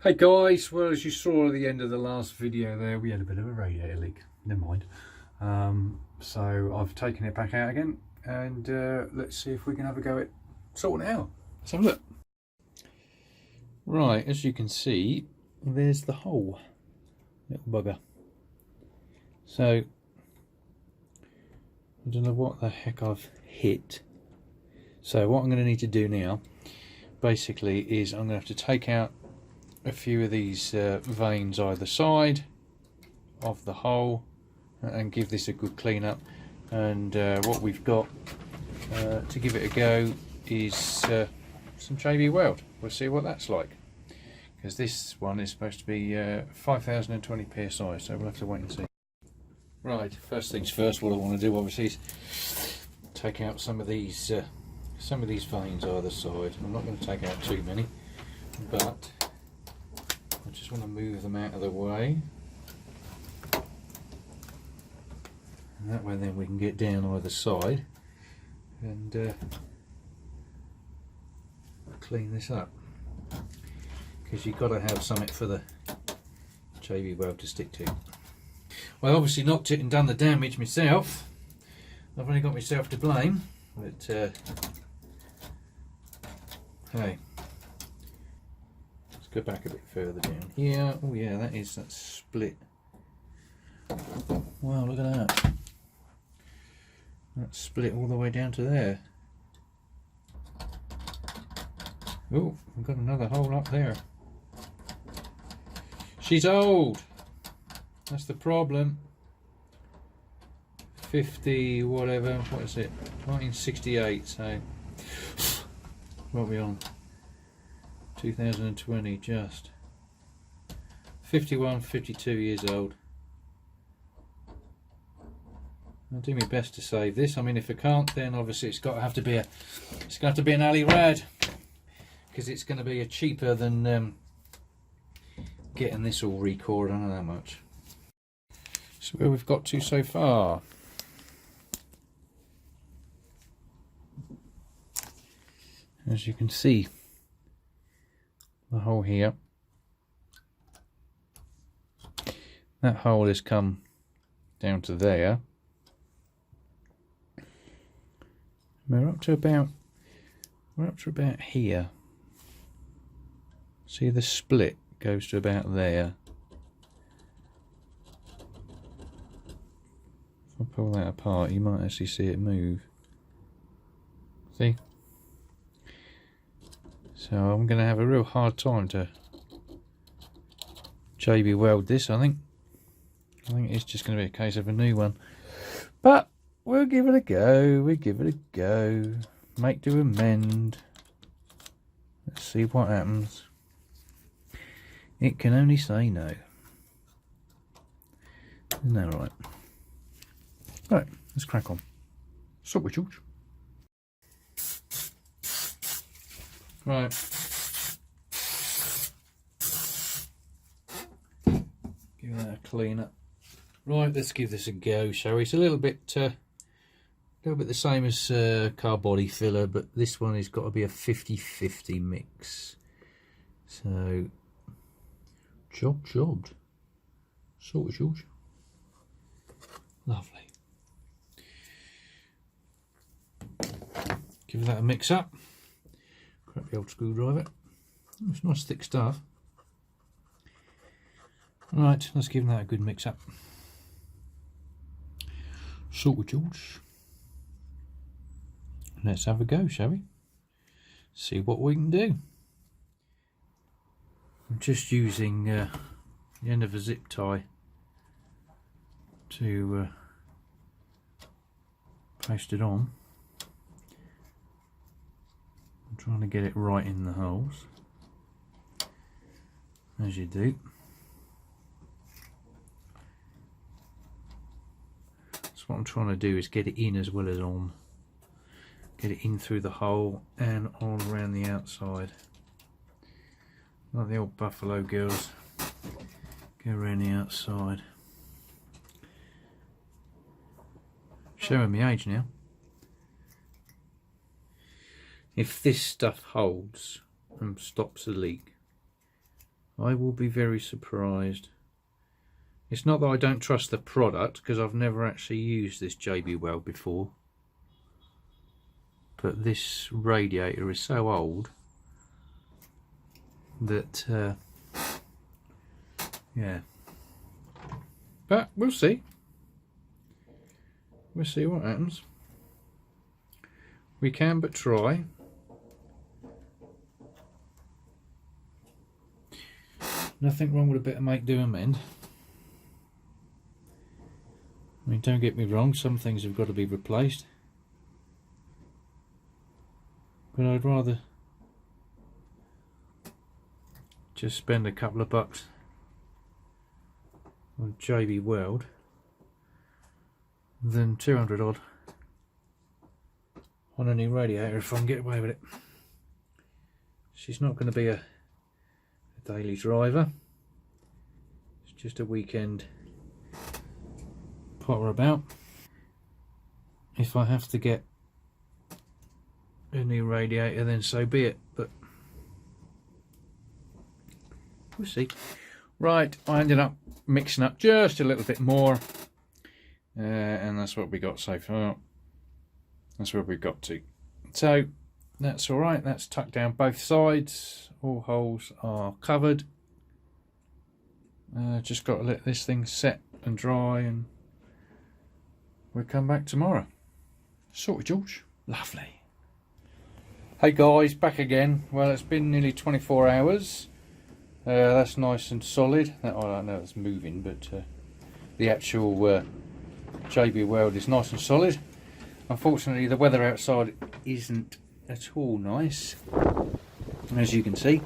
Hey guys, well, as you saw at the end of the last video there, we had a bit of a radiator leak. Never mind. So I've taken it back out again, and let's see if we can have a go at sorting it out. Let's have a look. Right, as you can see, there's the hole. Little bugger. So I don't know what the heck I've hit. So what I'm going to need to do now, basically, is I'm going to have to take out a few of these veins either side of the hole and give this a good clean up. And what we've got to give it a go is some JB Weld. We'll see what that's like, because this one is supposed to be 5020 psi, so we'll have to wait and see. Right, first things first, what I want to do obviously is take out some of these veins either side. I'm not going to take out too many, but I just want to move them out of the way, and that way then we can get down either side and clean this up, because you've got to have something for the JB Weld to stick to. Well, I obviously knocked it and done the damage myself. I've only got myself to blame, but hey, go back a bit further down here. Oh yeah, that's split. Wow, look at that. That's split all the way down to there. Oh, we've got another hole up there. She's old. That's the problem. 50 whatever, what is it? 1968, so what are we on? 2020, just 51, 52 years old. I'll do my best to save this. I mean, if I can't, then obviously it's got to have to be an alley rad, because it's going to be cheaper than getting this all recored. I don't know that much. So where we've got to so far. As you can see, the hole here, that hole has come down to there. We're up to about here. See, the split goes to about there. If I pull that apart, you might actually see it move. See? So I'm going to have a real hard time to JB Weld this, I think. It's just going to be a case of a new one. But we'll give it a go. Make do amend. Let's see what happens. It can only say no. Isn't that right? Right, let's crack on. Stop with George. Right. Give that a clean up. Right, let's give this a go, shall we? It's a little bit the same as car body filler, but this one has got to be a 50-50 mix. So, jobbed. Sort of George. Lovely. Give that a mix up. Grab the old screwdriver. Oh, it's nice thick stuff. Right, let's give that a good mix up. Sort of George. Let's have a go, shall we? See what we can do. I'm just using the end of a zip tie to paste it on. I'm trying to get it right in the holes, as you do. So what I'm trying to do is get it in as well as on. Get it in through the hole and all around the outside. Like the old Buffalo girls, go around the outside. Showing me age now. If this stuff holds and stops the leak, I will be very surprised. It's not that I don't trust the product, because I've never actually used this JB Weld before. But this radiator is so old that, yeah. But we'll see. We'll see what happens. We can but try. Nothing wrong with a bit of make, do, amend. I mean, don't get me wrong, some things have got to be replaced. But I'd rather just spend a couple of bucks on JB Weld than 200 odd on a new radiator if I can get away with it. She's not going to be a daily driver. It's just a weekend potter about. If I have to get a new radiator, then so be it, but we'll see. Right, I ended up mixing up just a little bit more, and that's what we got so far. That's where we got to. So that's all right. That's tucked down both sides. All holes are covered. Just got to let this thing set and dry, and we'll come back tomorrow. Sorted, George. Lovely. Hey guys, back again. Well, it's been nearly 24 hours. That's nice and solid. I don't know it's moving, but the actual JB Weld is nice and solid. Unfortunately, the weather outside isn't at all nice, as you can see.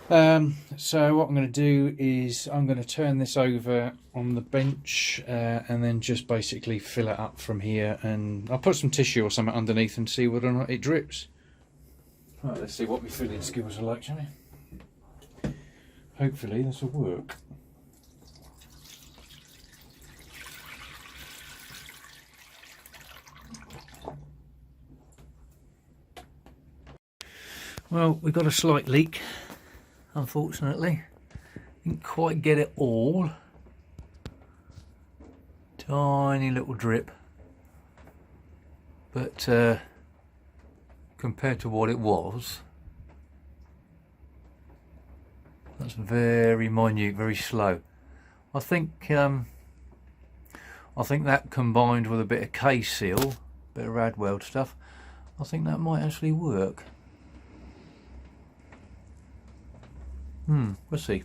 So what I'm going to do is I'm going to turn this over on the bench and then just basically fill it up from here, and I'll put some tissue or something underneath and see whether or not it drips. Right, let's see what my filling skills are like, shall we? Hopefully this will work. Well, we've got a slight leak, unfortunately. Didn't quite get it all. Tiny little drip. But compared to what it was, that's very minute, very slow. I think that combined with a bit of K-seal, bit of rad weld stuff, I think that might actually work. We'll see.